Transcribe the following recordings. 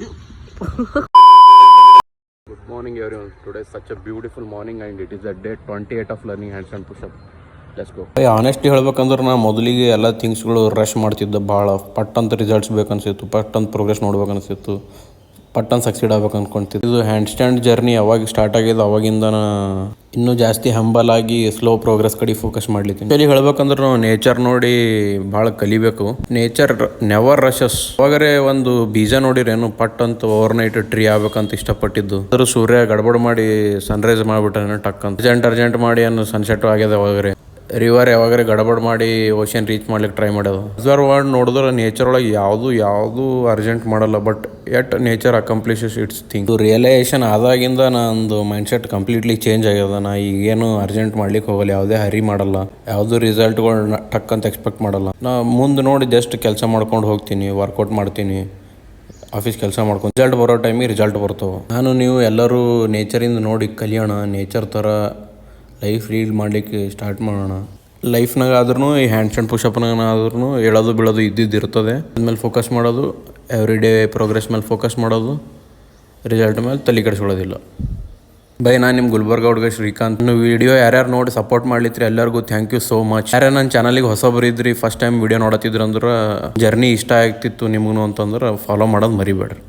Good morning everyone. Today is such a beautiful morning and it is the day 28 of learning handstand push-up. Let's go. Honesty ಹೇಳ್ಬೇಕಂದ್ರೆ ನಾ ಮೊದಲಿಗೆ ಎಲ್ಲ ಥಿಂಗ್ಸ್ಗಳು rush ಮಾಡ್ತಿದ್ದೆ ಭಾಳ. ಪಟ್ಟಂತ results ಬೇಕನ್ಸಿತ್ತು, ಪಟ್ಟಂತ ಪ್ರೋಗ್ರೆಸ್ ನೋಡ್ಬೇಕನ್ಸಿತ್ತು, ಪಟ್ಟಂತ ಸಕ್ಸೀಡ್ ಆಗ್ಬೇಕು ಅನ್ಕೊಂತಿದ್ದು. ಇದು ಹ್ಯಾಂಡ್ ಸ್ಟ್ಯಾಂಡ್ ಜರ್ನಿ ಯಾವಾಗ ಸ್ಟಾರ್ಟ್ ಆಗಿದೆ ಅವಾಗಿಂದ ಇನ್ನೂ ಜಾಸ್ತಿ ಹಂಬಲ್ ಆಗಿ ಸ್ಲೋ ಪ್ರೋಗ್ರೆಸ್ ಕಡೆ ಫೋಕಸ್ ಮಾಡ್ಲಿಕ್ಕೆ. ಇಲ್ಲಿ ಹೇಳ್ಬೇಕಂದ್ರೆ ನಾವು ನೇಚರ್ ನೋಡಿ ಭಾಳ ಕಲಿಬೇಕು. Nature never rushes. ಅವಾಗರೆ ಒಂದು ಬೀಜ ನೋಡಿರೇನು ಪಟ್ ಅಂತ ಓವರ್ ನೈಟ್ ಟ್ರೀ ಆಗ್ಬೇಕಂತ ಇಷ್ಟಪಟ್ಟಿದ್ದು. ಅದ್ರ ಸೂರ್ಯ ಗಡ್ಬಡ್ ಮಾಡಿ ಸನ್ರೈಸ್ ಮಾಡ್ಬಿಟ್ಟ ಟಕ್ ಅಂತ ಅರ್ಜೆಂಟ್ ಮಾಡಿ ಅನ್ನು ಸನ್ಸೆಟ್ ಆಗ್ಯದ. ಅವಾಗರೆ ರಿವರ್ ಯಾವಾಗರೆ ಗಡಬಡ್ ಮಾಡಿ ಓಷನ್ ರೀಚ್ ಮಾಡ್ಲಿಕ್ಕೆ ಟ್ರೈ ಮಾಡೋದು. ರಿಸರ್ವ್ ನೋಡಿದ್ರೆ ನೇಚರ್ ಒಳಗೆ ಯಾವುದು ಅರ್ಜೆಂಟ್ ಮಾಡಲ್ಲ, but at nature accomplishes its thing. Realisation ಆದಾಗಿಂದ ನಂದು ಮೈಂಡ್ ಸೆಟ್ ಕಂಪ್ಲೀಟ್ಲಿ ಚೇಂಜ್ ಆಗ್ಯದ. ನಾ ಈಗೇನು ಅರ್ಜೆಂಟ್ ಮಾಡ್ಲಿಕ್ಕೆ ಹೋಗಲ್ಲ, ಯಾವುದೇ ಹರಿ ಮಾಡಲ್ಲ, ಯಾವುದು ರಿಸಲ್ಟ್ಗಳು ಟಕ್ ಅಂತ ಎಕ್ಸ್ಪೆಕ್ಟ್ ಮಾಡಲ್ಲ. ನಾ ಮುಂದೆ ನೋಡಿ ಜಸ್ಟ್ ಕೆಲಸ ಮಾಡ್ಕೊಂಡು ಹೋಗ್ತೀನಿ, ವರ್ಕೌಟ್ ಮಾಡ್ತೀನಿ, ಆಫೀಸ್ ಕೆಲಸ ಮಾಡ್ಕೊಂಡು ರಿಸಲ್ಟ್ ಬರೋ ಟೈಮಿಗೆ ರಿಸಲ್ಟ್ ಬರ್ತವೆ. ನೀವು ಎಲ್ಲರೂ ನೇಚರಿಂದ ನೋಡಿ ಕಲಿಯೋಣ. ನೇಚರ್ ಥರ ಲೈಫ್ ಲೀಡ್ ಮಾಡಲಿಕ್ಕೆ ಸ್ಟಾರ್ಟ್ ಮಾಡೋಣ. ಲೈಫ್ನಾಗ ಆದ್ರೂ ಈ ಹ್ಯಾಂಡ್ ಸ್ಟ್ಯಾಂಡ್ ಪುಷಪ್ನಾಗ ಆದ್ರೂ ಹೇಳೋದು ಬೀಳೋದು ಇದ್ದಿರ್ತದೆ. ಅದ್ಮೇಲೆ ಫೋಕಸ್ ಮಾಡೋದು, ಎವ್ರಿ ಡೇ ಪ್ರೋಗ್ರೆಸ್ ಮೇಲೆ ಫೋಕಸ್ ಮಾಡೋದು, ರಿಸಲ್ಟ್ ಮೇಲೆ ತಲೆ ಕೆಡಿಸ್ಕೊಳ್ಳೋದಿಲ್ಲ. ಬೈ, ನಾನು ನಿಮ್ಮ ಗುಲ್ಬರ್ಗ ಹುಡುಗ ಶ್ರೀಕಾಂತ್. ವಿಡಿಯೋ ಯಾರ್ಯಾರು ನೋಡಿ ಸಪೋರ್ಟ್ ಮಾಡ್ಲಿತ್ರಿ ಎಲ್ಲರಿಗೂ ಥ್ಯಾಂಕ್ ಯು ಸೋ ಮಚ್. ಯಾರ್ಯಾರು ನನ್ನ ಚಾನಲಿಗೆ ಹೊಸಬರು ಇದ್ರಿ, ಫಸ್ಟ್ ಟೈಮ್ ವಿಡಿಯೋ ನೋಡತ್ತಿದ್ರು ಅಂದ್ರೆ, ಜರ್ನಿ ಇಷ್ಟ ಆಗ್ತಿತ್ತು ನಿಮಗೂ ಅಂತಂದ್ರೆ ಫಾಲೋ ಮಾಡೋದು ಮರಿಬೇಡ್ರಿ.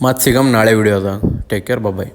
ಮತ್ತು ಸಿಗಮ್ ನಾಳೆ ವಿಡಿಯೋದ. ಟೇಕ್ ಕೇರ್, ಬಾಯ್.